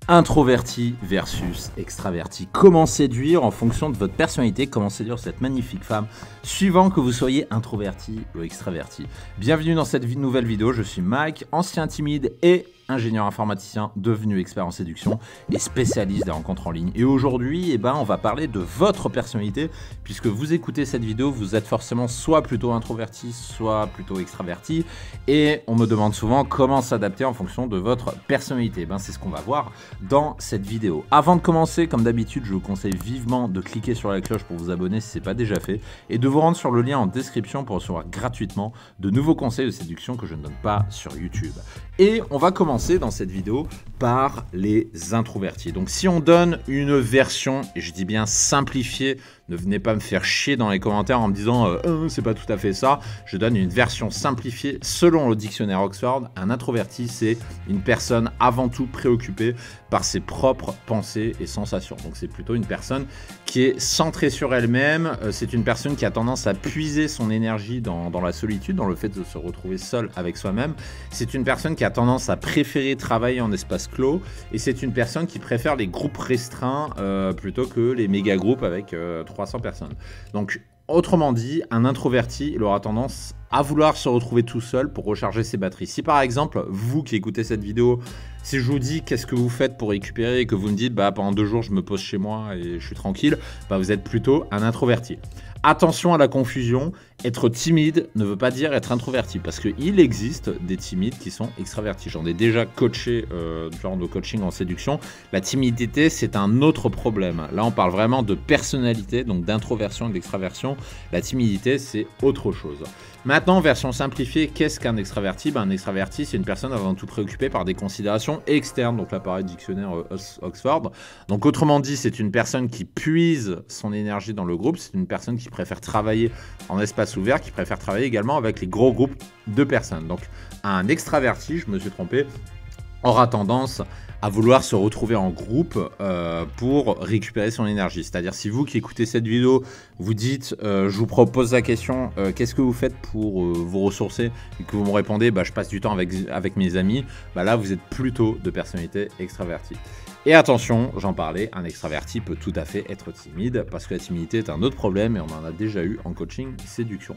Introverti versus extraverti. Comment séduire en fonction de votre personnalité, comment séduire cette magnifique femme, suivant que vous soyez introverti ou extraverti. Bienvenue dans cette nouvelle vidéo, je suis Mike, ancien timide et ingénieur informaticien devenu expert en séduction et spécialiste des rencontres en ligne. Et aujourd'hui, on va parler de votre personnalité, puisque vous écoutez cette vidéo, vous êtes forcément soit plutôt introverti, soit plutôt extraverti. Et on me demande souvent comment s'adapter en fonction de votre personnalité. C'est ce qu'on va voir dans cette vidéo. Avant de commencer, comme d'habitude, je vous conseille vivement de cliquer sur la cloche pour vous abonner si ce n'est pas déjà fait, et de vous rendre sur le lien en description pour recevoir gratuitement de nouveaux conseils de séduction que je ne donne pas sur YouTube. Et on va commencer dans cette vidéo par les introvertis. Donc si on donne une version, et je dis bien simplifiée, ne venez pas me faire chier dans les commentaires en me disant c'est pas tout à fait ça. Je donne une version simplifiée selon le dictionnaire Oxford. Un introverti, c'est une personne avant tout préoccupée par ses propres pensées et sensations. Donc c'est plutôt une personne qui est centrée sur elle-même. C'est une personne qui a tendance à puiser son énergie dans la solitude, dans le fait de se retrouver seul avec soi-même. C'est une personne qui a tendance à préférer travailler en espace clos. Et c'est une personne qui préfère les groupes restreints plutôt que les méga groupes avec 300 personnes. Donc, autrement dit, un introverti, il aura tendance à vouloir se retrouver tout seul pour recharger ses batteries. Si par exemple, vous qui écoutez cette vidéo, si je vous dis qu'est-ce que vous faites pour récupérer et que vous me dites pendant 2 jours je me pose chez moi et je suis tranquille, vous êtes plutôt un introverti. Attention à la confusion, être timide ne veut pas dire être introverti, parce qu'il existe des timides qui sont extravertis. J'en ai déjà coaché genre de coaching en séduction. La timidité, c'est un autre problème. Là, on parle vraiment de personnalité, donc d'introversion et d'extraversion. La timidité, c'est autre chose. Maintenant, version simplifiée, qu'est-ce qu'un extraverti? Un extraverti, c'est une personne avant tout préoccupée par des considérations externes. Donc là, pareil, dictionnaire Oxford. Donc autrement dit, c'est une personne qui puise son énergie dans le groupe. C'est une personne qui préfère travailler en espace ouvert, qui préfère travailler également avec les gros groupes de personnes. Donc un extraverti, je me suis trompé, aura tendance à vouloir se retrouver en groupe pour récupérer son énergie. C'est-à-dire si vous qui écoutez cette vidéo, vous dites, je vous propose la question, qu'est-ce que vous faites pour vous ressourcer, et que vous me répondez, je passe du temps avec mes amis, là vous êtes plutôt de personnalité extravertie. Et attention, j'en parlais, un extraverti peut tout à fait être timide, parce que la timidité est un autre problème et on en a déjà eu en coaching séduction.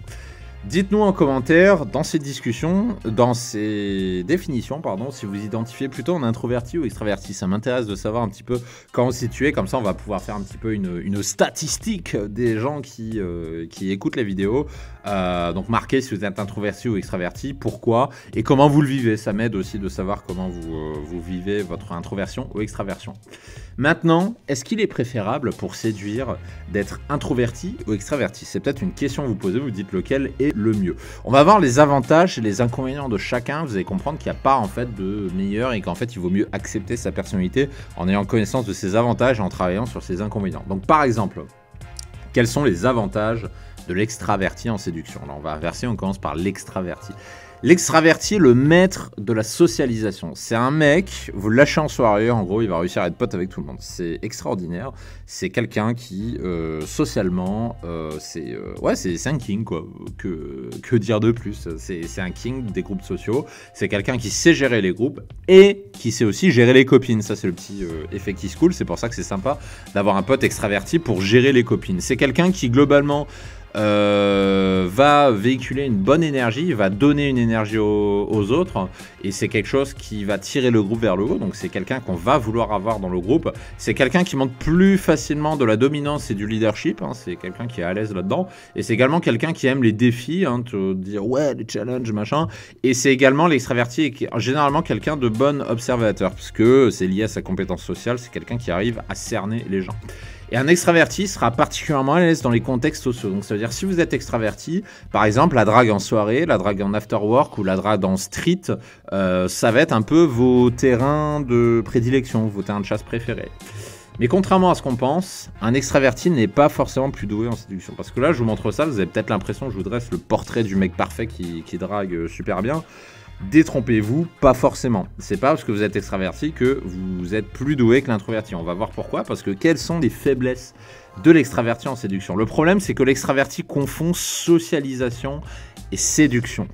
Dites-nous en commentaire, dans ces discussions, dans ces définitions, si vous identifiez plutôt en introverti ou extraverti. Ça m'intéresse de savoir un petit peu quand vous situez, comme ça on va pouvoir faire un petit peu une statistique des gens qui écoutent la vidéo. Donc marquez si vous êtes introverti ou extraverti, pourquoi et comment vous le vivez. Ça m'aide aussi de savoir comment vous vivez votre introversion ou extraversion. Maintenant, est-ce qu'il est préférable pour séduire d'être introverti ou extraverti? C'est peut-être une question que vous posez, vous dites lequel est le mieux. On va voir les avantages et les inconvénients de chacun. Vous allez comprendre qu'il n'y a pas en fait de meilleur et qu'en fait il vaut mieux accepter sa personnalité en ayant connaissance de ses avantages et en travaillant sur ses inconvénients. Donc par exemple, quels sont les avantages de l'extraverti en séduction? Là on va inverser, on commence par l'extraverti. L'extraverti est le maître de la socialisation. C'est un mec, vous le lâchez en soirée, en gros, il va réussir à être pote avec tout le monde. C'est extraordinaire. C'est quelqu'un qui, socialement, c'est un king, quoi. Que dire de plus? C'est un king des groupes sociaux. C'est quelqu'un qui sait gérer les groupes et qui sait aussi gérer les copines. Ça, c'est le petit effet qui se coule. C'est pour ça que c'est sympa d'avoir un pote extraverti pour gérer les copines. C'est quelqu'un qui, globalement, va véhiculer une bonne énergie, va donner une énergie aux autres, et c'est quelque chose qui va tirer le groupe vers le haut. Donc c'est quelqu'un qu'on va vouloir avoir dans le groupe. C'est quelqu'un qui montre plus facilement de la dominance et du leadership, c'est quelqu'un qui est à l'aise là-dedans, et c'est également quelqu'un qui aime les défis, te dire ouais les challenges machin, et c'est également l'extraverti qui est généralement quelqu'un de bon observateur, parce que c'est lié à sa compétence sociale. C'est quelqu'un qui arrive à cerner les gens. Et un extraverti sera particulièrement à l'aise dans les contextes sociaux. Donc ça veut dire si vous êtes extraverti, par exemple la drague en soirée, la drague en after work ou la drague en street, ça va être un peu vos terrains de prédilection, vos terrains de chasse préférés. Mais contrairement à ce qu'on pense, un extraverti n'est pas forcément plus doué en séduction. Parce que là, je vous montre ça, vous avez peut-être l'impression que je vous dresse le portrait du mec parfait qui drague super bien. Détrompez-vous, pas forcément. C'est pas parce que vous êtes extraverti que vous êtes plus doué que l'introverti. On va voir pourquoi, parce que quelles sont les faiblesses de l'extraverti en séduction? Le problème, c'est que l'extraverti confond socialisation et séduction.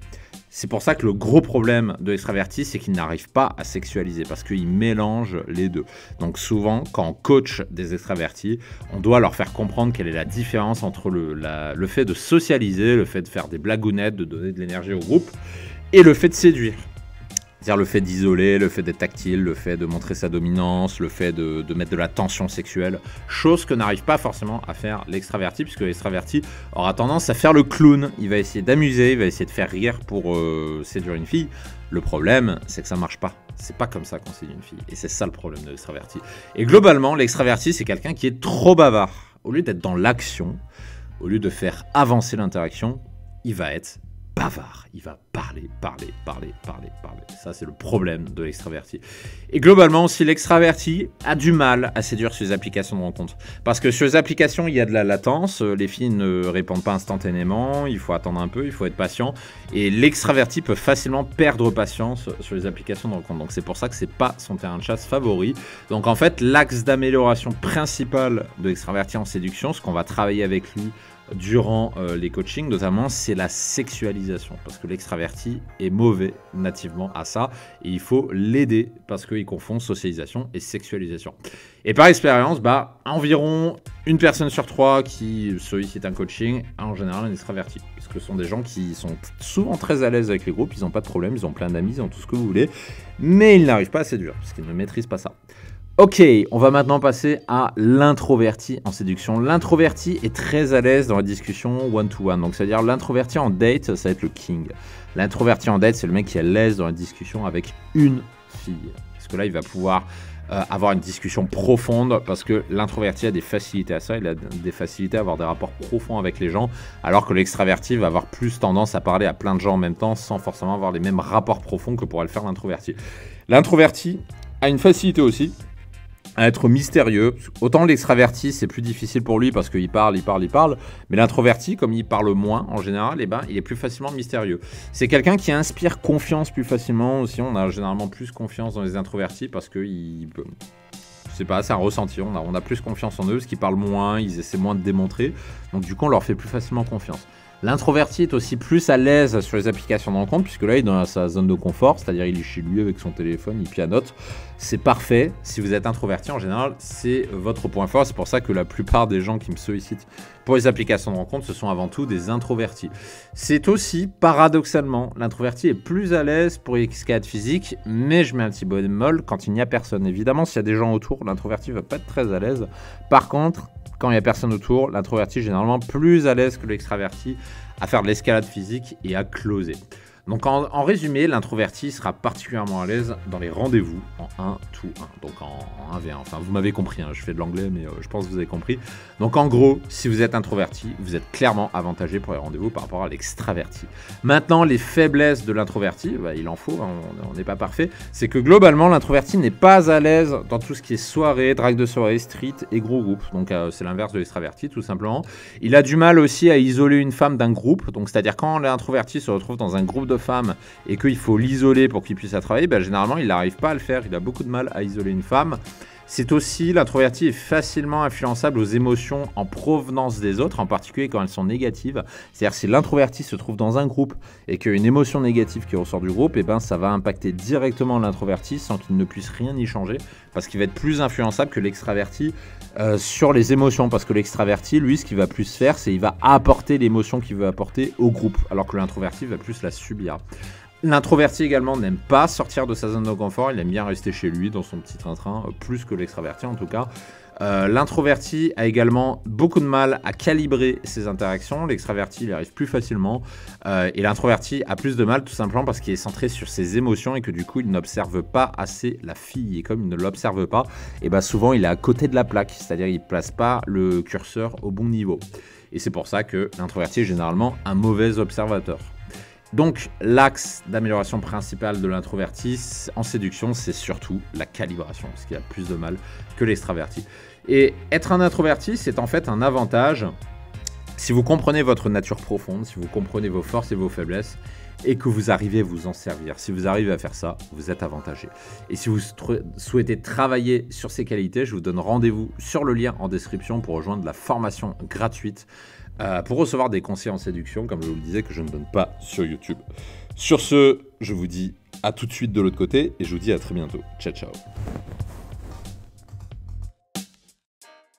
C'est pour ça que le gros problème de l'extraverti, c'est qu'il n'arrive pas à sexualiser parce qu'il mélange les deux. Donc souvent, quand on coach des extravertis, on doit leur faire comprendre quelle est la différence entre le fait de socialiser, le fait de faire des blagounettes, de donner de l'énergie au groupe, et le fait de séduire. C'est-à-dire le fait d'isoler, le fait d'être tactile, le fait de montrer sa dominance, le fait de mettre de la tension sexuelle, chose que n'arrive pas forcément à faire l'extraverti, puisque l'extraverti aura tendance à faire le clown. Il va essayer d'amuser, il va essayer de faire rire pour séduire une fille. Le problème, c'est que ça marche pas. C'est pas comme ça qu'on séduit une fille. Et c'est ça le problème de l'extraverti. Et globalement, l'extraverti, c'est quelqu'un qui est trop bavard. Au lieu d'être dans l'action, au lieu de faire avancer l'interaction, il va être bavard, il va parler. Ça, c'est le problème de l'extraverti. Et globalement aussi, l'extraverti a du mal à séduire sur les applications de rencontre. Parce que sur les applications, il y a de la latence, les filles ne répondent pas instantanément, il faut attendre un peu, il faut être patient. Et l'extraverti peut facilement perdre patience sur les applications de rencontre. Donc c'est pour ça que c'est pas son terrain de chasse favori. Donc en fait, l'axe d'amélioration principal de l'extraverti en séduction, ce qu'on va travailler avec lui durant les coachings notamment, c'est la sexualisation, parce que l'extraverti est mauvais nativement à ça et il faut l'aider parce qu'il confond socialisation et sexualisation. Et par expérience, environ une personne sur 3 qui sollicite un coaching a en général un extraverti, parce que ce sont des gens qui sont souvent très à l'aise avec les groupes, ils n'ont pas de problème, ils ont plein d'amis, ils ont tout ce que vous voulez, mais ils n'arrivent pas à séduire parce qu'ils ne maîtrisent pas ça. Ok, on va maintenant passer à l'introverti en séduction. L'introverti est très à l'aise dans la discussion one-to-one. Donc, c'est-à-dire l'introverti en date, ça va être le king. L'introverti en date, c'est le mec qui est à l'aise dans la discussion avec une fille. Parce que là, il va pouvoir avoir une discussion profonde parce que l'introverti a des facilités à ça. Il a des facilités à avoir des rapports profonds avec les gens, alors que l'extraverti va avoir plus tendance à parler à plein de gens en même temps sans forcément avoir les mêmes rapports profonds que pourrait le faire l'introverti. L'introverti a une facilité aussi à être mystérieux. Autant l'extraverti, c'est plus difficile pour lui parce qu'il parle, mais l'introverti, comme il parle moins en général, il est plus facilement mystérieux. C'est quelqu'un qui inspire confiance plus facilement aussi. On a généralement plus confiance dans les introvertis parce que c'est un ressenti. On a plus confiance en eux parce qu'ils parlent moins, ils essaient moins de démontrer. Donc du coup, on leur fait plus facilement confiance. L'introverti est aussi plus à l'aise sur les applications de rencontre, puisque là, il est dans sa zone de confort, c'est-à-dire il est chez lui avec son téléphone, il pianote. C'est parfait. Si vous êtes introverti, en général, c'est votre point fort. C'est pour ça que la plupart des gens qui me sollicitent pour les applications de rencontre, ce sont avant tout des introvertis. C'est aussi, paradoxalement, l'introverti est plus à l'aise pour les escalades physiques, mais je mets un petit bémol quand il n'y a personne. Évidemment, s'il y a des gens autour, l'introverti ne va pas être très à l'aise. Par contre, quand il n'y a personne autour, l'introverti est généralement plus à l'aise que l'extraverti à faire de l'escalade physique et à closer. Donc en résumé, l'introverti sera particulièrement à l'aise dans les rendez-vous en 1-to-1, donc en 1v1. Enfin, vous m'avez compris, je fais de l'anglais, mais je pense que vous avez compris. Donc en gros, si vous êtes introverti, vous êtes clairement avantagé pour les rendez-vous par rapport à l'extraverti. Maintenant, les faiblesses de l'introverti, il en faut, on n'est pas parfait, c'est que globalement, l'introverti n'est pas à l'aise dans tout ce qui est soirée, drague de soirée, street et gros groupe. Donc c'est l'inverse de l'extraverti, tout simplement. Il a du mal aussi à isoler une femme d'un groupe, donc c'est-à-dire quand l'introverti se retrouve dans un groupe de femmes et qu'il faut l'isoler pour qu'il puisse la travailler, généralement il n'arrive pas à le faire, il a beaucoup de mal à isoler une femme. C'est aussi, l'introverti est facilement influençable aux émotions en provenance des autres, en particulier quand elles sont négatives. C'est-à-dire si l'introverti se trouve dans un groupe et qu'il y a une émotion négative qui ressort du groupe, ça va impacter directement l'introverti sans qu'il ne puisse rien y changer, parce qu'il va être plus influençable que l'extraverti sur les émotions, parce que l'extraverti, lui, ce qu'il va plus faire, c'est qu'il va apporter l'émotion qu'il veut apporter au groupe, alors que l'introverti va plus la subir. L'introverti également n'aime pas sortir de sa zone de confort, il aime bien rester chez lui dans son petit train-train, plus que l'extraverti en tout cas. L'introverti a également beaucoup de mal à calibrer ses interactions, l'extraverti il arrive plus facilement, et l'introverti a plus de mal tout simplement parce qu'il est centré sur ses émotions et que du coup il n'observe pas assez la fille, et comme il ne l'observe pas, souvent il est à côté de la plaque, c'est-à-dire il ne place pas le curseur au bon niveau. Et c'est pour ça que l'introverti est généralement un mauvais observateur. Donc, l'axe d'amélioration principale de l'introverti en séduction, c'est surtout la calibration, parce qu'il a plus de mal que l'extraverti. Et être un introverti, c'est en fait un avantage si vous comprenez votre nature profonde, si vous comprenez vos forces et vos faiblesses, et que vous arrivez à vous en servir. Si vous arrivez à faire ça, vous êtes avantagé. Et si vous souhaitez travailler sur ces qualités, je vous donne rendez-vous sur le lien en description pour rejoindre la formation gratuite pour recevoir des conseils en séduction, comme je vous le disais, que je ne donne pas sur YouTube. Sur ce, je vous dis à tout de suite de l'autre côté et je vous dis à très bientôt. Ciao, ciao.